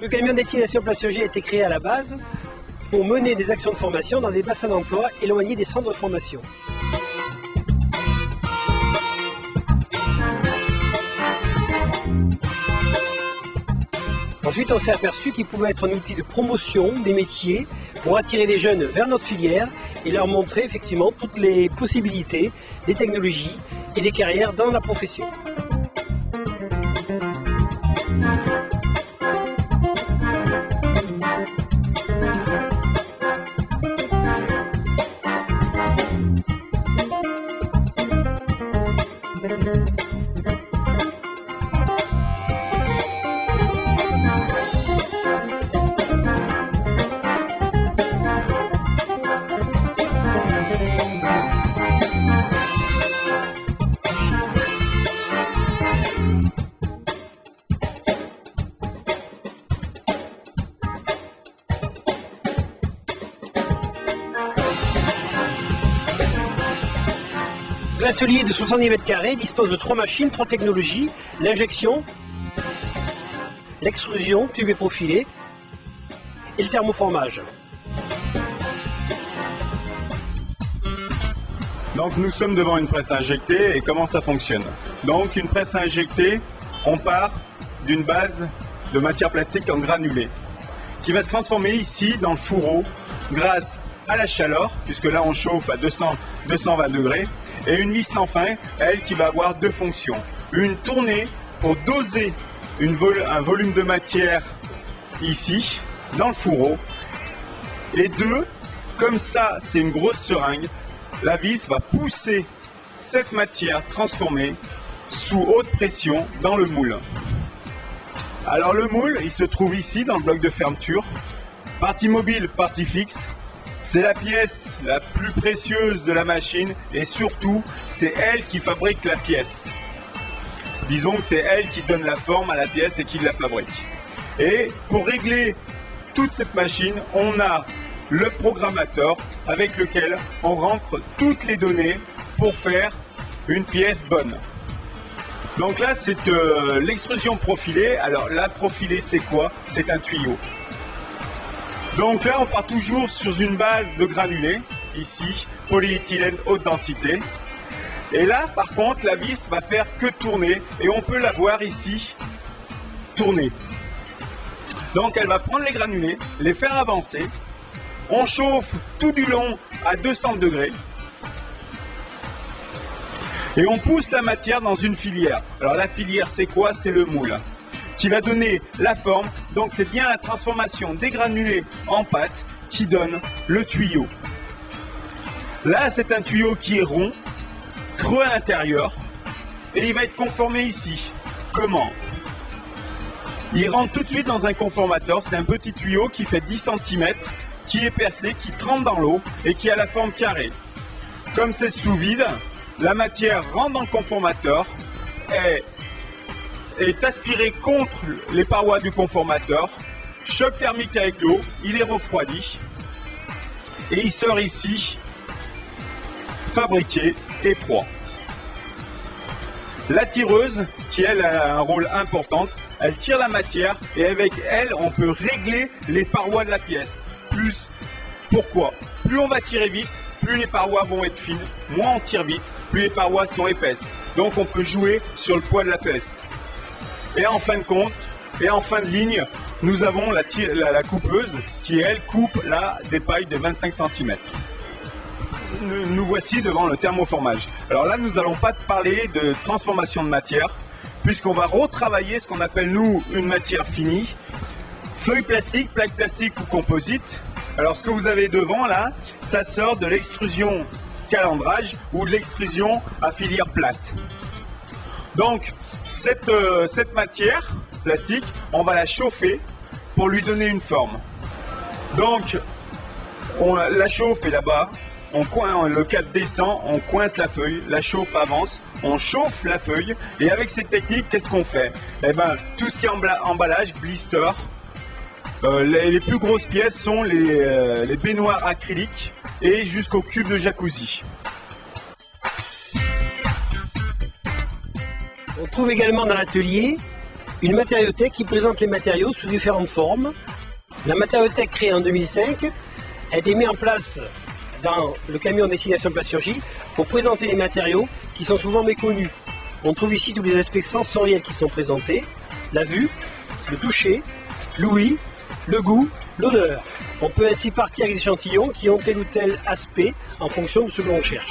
Le camion Destination Place-Surgé a été créé à la base pour mener des actions de formation dans des bassins d'emploi éloignés des centres de formation. Ensuite, on s'est aperçu qu'il pouvait être un outil de promotion des métiers pour attirer les jeunes vers notre filière et leur montrer effectivement toutes les possibilités des technologies et des carrières dans la profession. L'atelier de 70 mètres carrés dispose de 3 machines, 3 technologies, l'injection, l'extrusion, tube et profilé, et le thermoformage. Donc nous sommes devant une presse à injecter et comment ça fonctionne. Donc une presse à injecter, on part d'une base de matière plastique en granulé qui va se transformer ici dans le fourreau grâce à la chaleur, puisque là on chauffe à 220 degrés, et une mise sans fin, elle, qui va avoir 2 fonctions. Une tournée pour doser un volume de matière ici, dans le fourreau, et 2, comme ça c'est une grosse seringue, la vis va pousser cette matière transformée sous haute pression dans le moule. Alors le moule, il se trouve ici dans le bloc de fermeture, partie mobile, partie fixe. C'est la pièce la plus précieuse de la machine et surtout, c'est elle qui fabrique la pièce. Disons que c'est elle qui donne la forme à la pièce et qui la fabrique. Et pour régler toute cette machine, on a le programmateur avec lequel on rentre toutes les données pour faire une pièce bonne. Donc là, c'est l'extrusion profilée. Alors la profilée, c'est quoi? C'est un tuyau. Donc là, on part toujours sur une base de granulés, ici, polyéthylène haute densité. Et là, par contre, la vis va faire que tourner, et on peut la voir ici, tourner. Donc elle va prendre les granulés, les faire avancer. On chauffe tout du long à 200 degrés. Et on pousse la matière dans une filière. Alors la filière, c'est quoi? C'est le moule qui va donner la forme. Donc c'est bien la transformation des granulés en pâte qui donne le tuyau. Là, c'est un tuyau qui est rond, creux à l'intérieur, et il va être conformé ici. Comment? Il rentre tout de suite dans un conformateur. C'est un petit tuyau qui fait 10 cm, qui est percé, qui trempe dans l'eau et qui a la forme carrée. Comme c'est sous vide, la matière rentre dans le conformateur et est aspiré contre les parois du conformateur, choc thermique avec l'eau, il est refroidi et il sort ici fabriqué et froid. La tireuse, qui elle a un rôle important, elle tire la matière et avec elle on peut régler les parois de la pièce. Pourquoi? Plus on va tirer vite, plus les parois vont être fines, moins on tire vite, plus les parois sont épaisses. Donc on peut jouer sur le poids de la pièce. Et en fin de compte, et en fin de ligne, nous avons la coupeuse qui, elle, coupe là des pailles de 25 cm. Nous voici devant le thermoformage. Alors là, nous n'allons pas parler de transformation de matière, puisqu'on va retravailler ce qu'on appelle, nous, une matière finie. Feuille plastique, plaque plastique ou composite. Alors ce que vous avez devant là, ça sort de l'extrusion calendrage ou de l'extrusion à filière plate. Donc cette matière plastique, on va la chauffer pour lui donner une forme. Donc on la chauffe et là-bas, le cadre descend, on coince la feuille, la chauffe avance, on chauffe la feuille et avec cette technique, qu'est-ce qu'on fait? Eh ben, tout ce qui est emballage, blister, les plus grosses pièces sont les baignoires acryliques et jusqu'au cube de jacuzzi. On trouve également dans l'atelier Une matériothèque qui présente les matériaux sous différentes formes. La matériothèque créée en 2005, elle est mise en place dans le camion destination plasturgie pour présenter les matériaux qui sont souvent méconnus. On trouve ici tous les aspects sensoriels qui sont présentés, la vue, le toucher, l'ouïe, le goût, l'odeur. On peut ainsi partir avec des échantillons qui ont tel ou tel aspect en fonction de ce que l'on cherche.